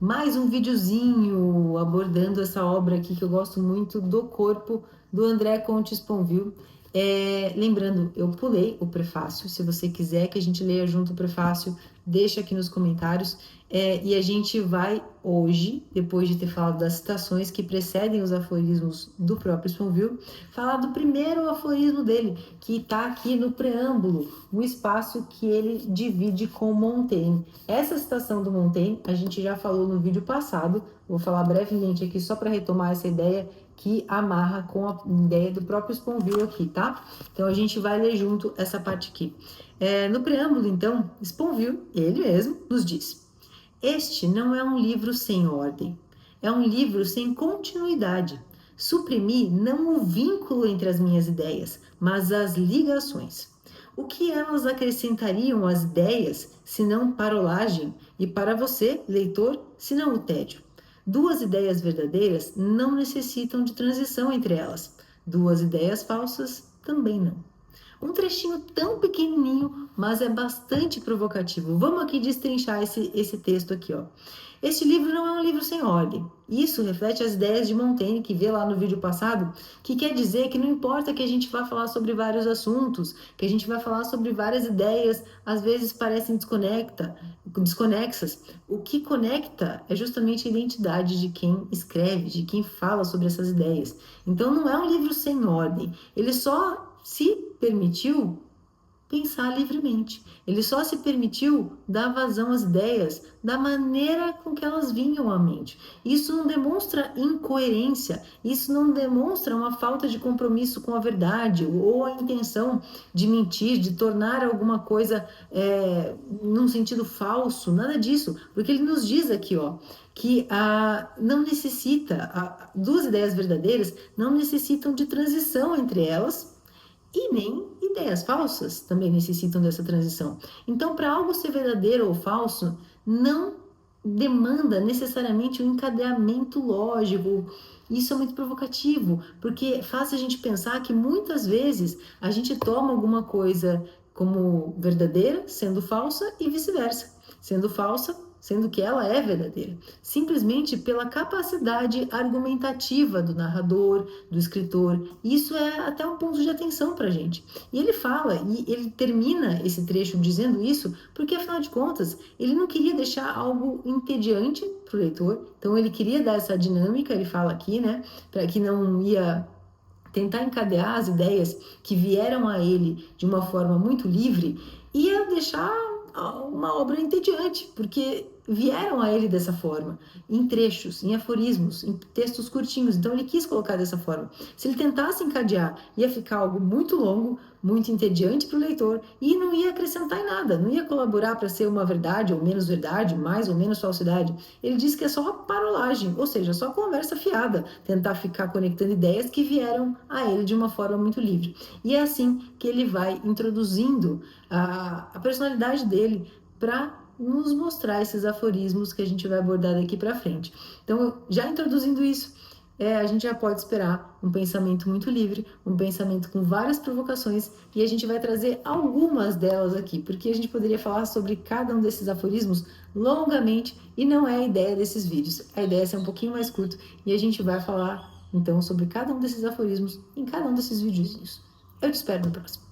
Mais um videozinho abordando essa obra aqui que eu gosto muito, do corpo, do André Comte Sponville. Lembrando, eu pulei o prefácio. Se você quiser que a gente leia junto o prefácio, deixa aqui nos comentários. E a gente vai hoje, depois de ter falado das citações que precedem os aforismos do próprio Sponville, falar do primeiro aforismo dele, que está aqui no preâmbulo, o espaço que ele divide com Montaigne. Essa citação do Montaigne a gente já falou no vídeo passado, vou falar brevemente aqui só para retomar essa ideia que amarra com a ideia do próprio Sponville aqui, tá? Então a gente vai ler junto essa parte aqui. No preâmbulo, então, Sponville, ele mesmo, nos diz: este não é um livro sem ordem, é um livro sem continuidade. Suprimi não o vínculo entre as minhas ideias, mas as ligações. O que elas acrescentariam às ideias, senão parolagem, e para você, leitor, senão o tédio? Duas ideias verdadeiras não necessitam de transição entre elas. Duas ideias falsas também não. Um trechinho tão pequenininho, mas é bastante provocativo. Vamos aqui destrinchar esse texto aqui, ó. Este livro não é um livro sem ordem. Isso reflete as ideias de Montaigne, que vê lá no vídeo passado, que quer dizer que não importa que a gente vá falar sobre vários assuntos, que a gente vai falar sobre várias ideias, às vezes parecem desconexas. O que conecta é justamente a identidade de quem escreve, de quem fala sobre essas ideias. Então não é um livro sem ordem. Ele só se permitiu pensar livremente. Ele só se permitiu dar vazão às ideias da maneira com que elas vinham à mente. Isso não demonstra incoerência, isso não demonstra uma falta de compromisso com a verdade ou a intenção de mentir, de tornar alguma coisa num sentido falso, nada disso, porque ele nos diz aqui, ó, que não necessita, duas ideias verdadeiras não necessitam de transição entre elas, e nem ideias falsas também necessitam dessa transição. Então, para algo ser verdadeiro ou falso, não demanda necessariamente um encadeamento lógico. Isso é muito provocativo, porque faz a gente pensar que muitas vezes a gente toma alguma coisa como verdadeira, sendo falsa, e vice-versa. Sendo falsa, sendo que ela é verdadeira, simplesmente pela capacidade argumentativa do narrador, do escritor. Isso é até um ponto de atenção para a gente. E ele fala, e ele termina esse trecho dizendo isso, porque afinal de contas, ele não queria deixar algo entediante para o leitor, então ele queria dar essa dinâmica, ele fala aqui, né, para que não ia tentar encadear as ideias que vieram a ele de uma forma muito livre, ia deixar uma obra entediante, porque vieram a ele dessa forma, em trechos, em aforismos, em textos curtinhos. Então ele quis colocar dessa forma. Se ele tentasse encadear, ia ficar algo muito longo, muito entediante para o leitor e não ia acrescentar em nada, não ia colaborar para ser uma verdade ou menos verdade, mais ou menos falsidade. Ele diz que é só uma parolagem, ou seja, só conversa fiada, tentar ficar conectando ideias que vieram a ele de uma forma muito livre. E é assim que ele vai introduzindo a personalidade dele para nos mostrar esses aforismos que a gente vai abordar daqui para frente. Então, já introduzindo isso, a gente já pode esperar um pensamento muito livre, um pensamento com várias provocações, e a gente vai trazer algumas delas aqui, porque a gente poderia falar sobre cada um desses aforismos longamente, e não é a ideia desses vídeos. A ideia é ser um pouquinho mais curto, e a gente vai falar, então, sobre cada um desses aforismos em cada um desses videozinhos. Eu te espero no próximo.